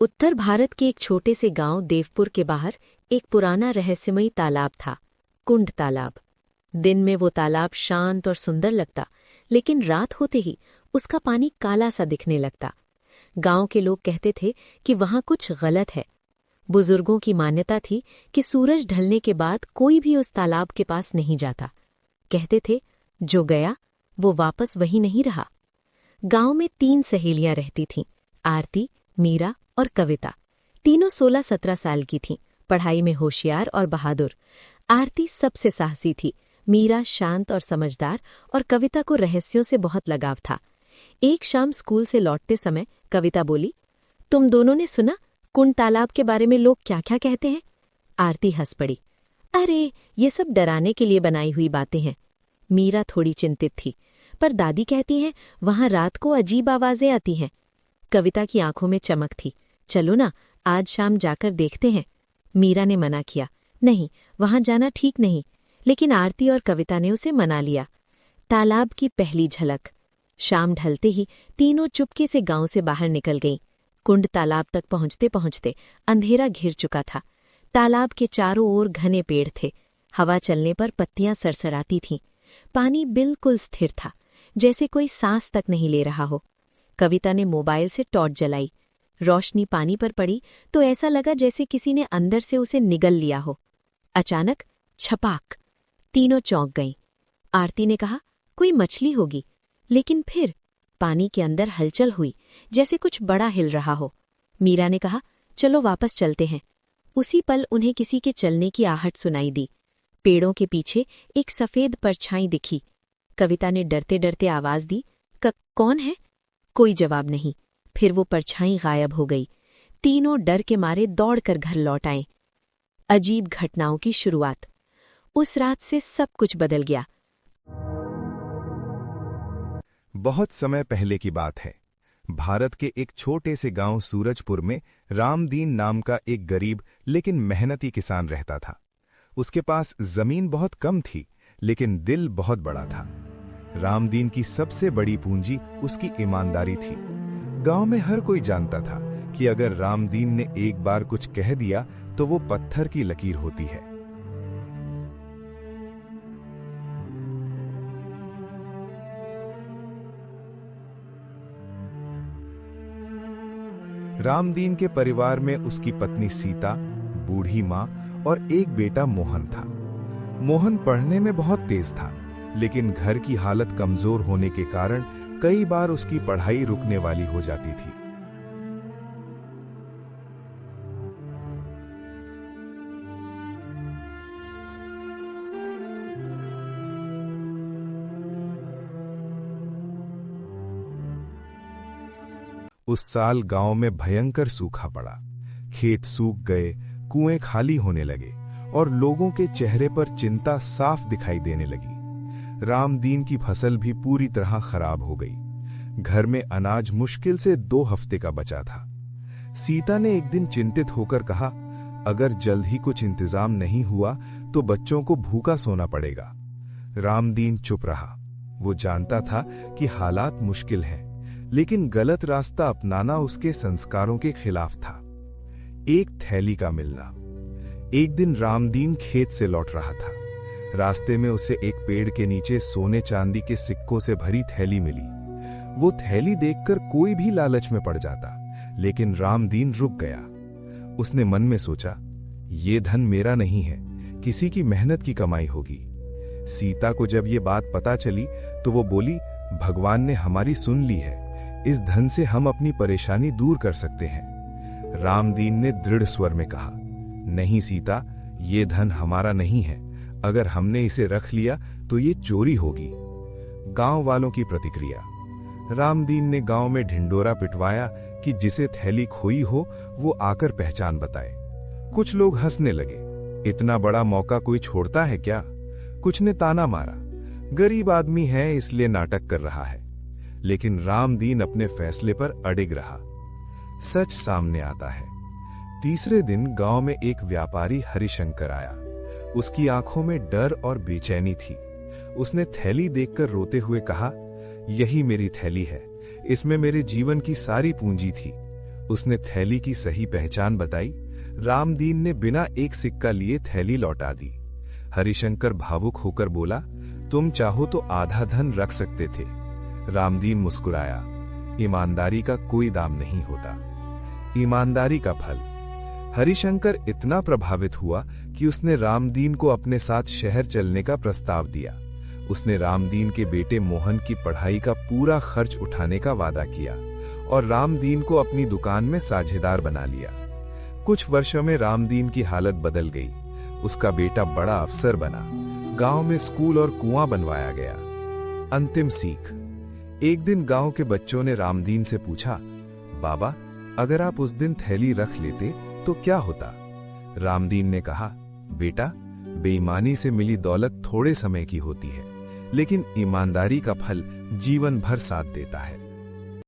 उत्तर भारत के एक छोटे से गांव देवपुर के बाहर एक पुराना रहस्यमयी तालाब था, कुंड तालाब। दिन में वो तालाब शांत और सुंदर लगता, लेकिन रात होते ही उसका पानी काला सा दिखने लगता। गांव के लोग कहते थे कि वहां कुछ गलत है। बुजुर्गों की मान्यता थी कि सूरज ढलने के बाद कोई भी उस तालाब के पास नहीं जाता। कहते थे, जो गया वो वापस वहीं नहीं रहा। गांव में 3 सहेलियां रहती थीं, आरती, मीरा और कविता। तीनों 16-17 साल की थीं, पढ़ाई में होशियार और बहादुर। आरती सबसे साहसी थी, मीरा शांत और समझदार, और कविता को रहस्यों से बहुत लगाव था। एक शाम स्कूल से लौटते समय कविता बोली, तुम दोनों ने सुना कुंड तालाब के बारे में लोग क्या क्या कहते हैं? आरती हंस पड़ी, अरे ये सब डराने के लिए बनाई हुई बातें हैं। मीरा थोड़ी चिंतित थी, पर दादी कहती हैं वहां रात को अजीब आवाजें आती हैं। कविता की आंखों में चमक थी, चलो ना आज शाम जाकर देखते हैं। मीरा ने मना किया, नहीं वहां जाना ठीक नहीं, लेकिन आरती और कविता ने उसे मना लिया। तालाब की पहली झलक। शाम ढलते ही तीनों चुपके से गांव से बाहर निकल गईं। कुंड तालाब तक पहुंचते पहुंचते अंधेरा घिर चुका था। तालाब के चारों ओर घने पेड़ थे, हवा चलने पर पत्तियां सरसराती थीं। पानी बिल्कुल स्थिर था, जैसे कोई सांस तक नहीं ले रहा हो। कविता ने मोबाइल से टॉर्च जलाई। रोशनी पानी पर पड़ी तो ऐसा लगा जैसे किसी ने अंदर से उसे निगल लिया हो। अचानक छपाक, तीनों चौंक गईं। आरती ने कहा, कोई मछली होगी, लेकिन फिर पानी के अंदर हलचल हुई, जैसे कुछ बड़ा हिल रहा हो। मीरा ने कहा, चलो वापस चलते हैं। उसी पल उन्हें किसी के चलने की आहट सुनाई दी। पेड़ों के पीछे एक सफेद परछाई दिखी। कविता ने डरते डरते आवाज दी, कौन है? कोई जवाब नहीं। फिर वो परछाई गायब हो गई। तीनों डर के मारे दौड़कर घर लौट आए। अजीब घटनाओं की शुरुआत। उस रात से सब कुछ बदल गया। बहुत समय पहले की बात है। भारत के एक छोटे से गांव सूरजपुर में रामदीन नाम का एक गरीब लेकिन मेहनती किसान रहता था। उसके पास जमीन बहुत कम थी, लेकिन दिल बहुत बड़ा था। रामदीन की सबसे बड़ी पूंजी उसकी ईमानदारी थी। गांव में हर कोई जानता था कि अगर रामदीन ने एक बार कुछ कह दिया तो वो पत्थर की लकीर होती है। रामदीन के परिवार में उसकी पत्नी सीता, बूढ़ी मां और एक बेटा मोहन था। मोहन पढ़ने में बहुत तेज था, लेकिन घर की हालत कमजोर होने के कारण कई बार उसकी पढ़ाई रुकने वाली हो जाती थी। उस साल गांव में भयंकर सूखा पड़ा। खेत सूख गए, कुएं खाली होने लगे और लोगों के चेहरे पर चिंता साफ दिखाई देने लगी। रामदीन की फसल भी पूरी तरह खराब हो गई। घर में अनाज मुश्किल से 2 हफ्ते का बचा था। सीता ने एक दिन चिंतित होकर कहा, अगर जल्द ही कुछ इंतजाम नहीं हुआ तो बच्चों को भूखा सोना पड़ेगा। रामदीन चुप रहा। वो जानता था कि हालात मुश्किल हैं, लेकिन गलत रास्ता अपनाना उसके संस्कारों के खिलाफ था। एक थैली का मिलना। एक दिन रामदीन खेत से लौट रहा था। रास्ते में उसे एक पेड़ के नीचे सोने चांदी के सिक्कों से भरी थैली मिली। वो थैली देखकर कोई भी लालच में पड़ जाता, लेकिन रामदीन रुक गया। उसने मन में सोचा, ये धन मेरा नहीं है, किसी की मेहनत की कमाई होगी। सीता को जब ये बात पता चली तो वो बोली, भगवान ने हमारी सुन ली है, इस धन से हम अपनी परेशानी दूर कर सकते हैं। रामदीन ने दृढ़ स्वर में कहा, नहीं सीता, ये धन हमारा नहीं है। अगर हमने इसे रख लिया तो ये चोरी होगी। गांव वालों की प्रतिक्रिया। रामदीन ने गांव में ढिंडोरा पिटवाया कि जिसे थैली खोई हो वो आकर पहचान बताए। कुछ लोग हंसने लगे, इतना बड़ा मौका कोई छोड़ता है क्या? कुछ ने ताना मारा, गरीब आदमी है इसलिए नाटक कर रहा है। लेकिन रामदीन अपने फैसले पर अडिग रहा। सच सामने आता है। तीसरे दिन गांव में एक व्यापारी हरिशंकर आया। उसकी आंखों में डर और बेचैनी थी। उसने थैली देखकर रोते हुए कहा, यही मेरी थैली है, इसमें मेरे जीवन की सारी पूंजी थी। उसने थैली की सही पहचान बताई। रामदीन ने बिना एक सिक्का लिए थैली लौटा दी। हरिशंकर भावुक होकर बोला, तुम चाहो तो आधा धन रख सकते थे। रामदीन मुस्कुराया, ईमानदारी का कोई दाम नहीं होता। ईमानदारी का फल। हरिशंकर इतना प्रभावित हुआ कि उसने रामदीन को अपने साथ शहर चलने का प्रस्ताव दिया। उसने रामदीन के बेटे मोहन की पढ़ाई का पूरा खर्च उठाने का वादा किया और रामदीन को अपनी दुकान में साझेदार बना लिया। कुछ वर्षों में रामदीन की हालत बदल गई। उसका बेटा बड़ा अफसर बना। गांव में स्कूल और कुआं बनवाया गया। अंतिम सीख। एक दिन गांव के बच्चों ने रामदीन से पूछा, बाबा, अगर आप उस दिन थैली रख लेते तो क्या होता? रामदीन ने कहा, बेटा, बेईमानी से मिली दौलत थोड़े समय की होती है, लेकिन ईमानदारी का फल जीवन भर साथ देता है।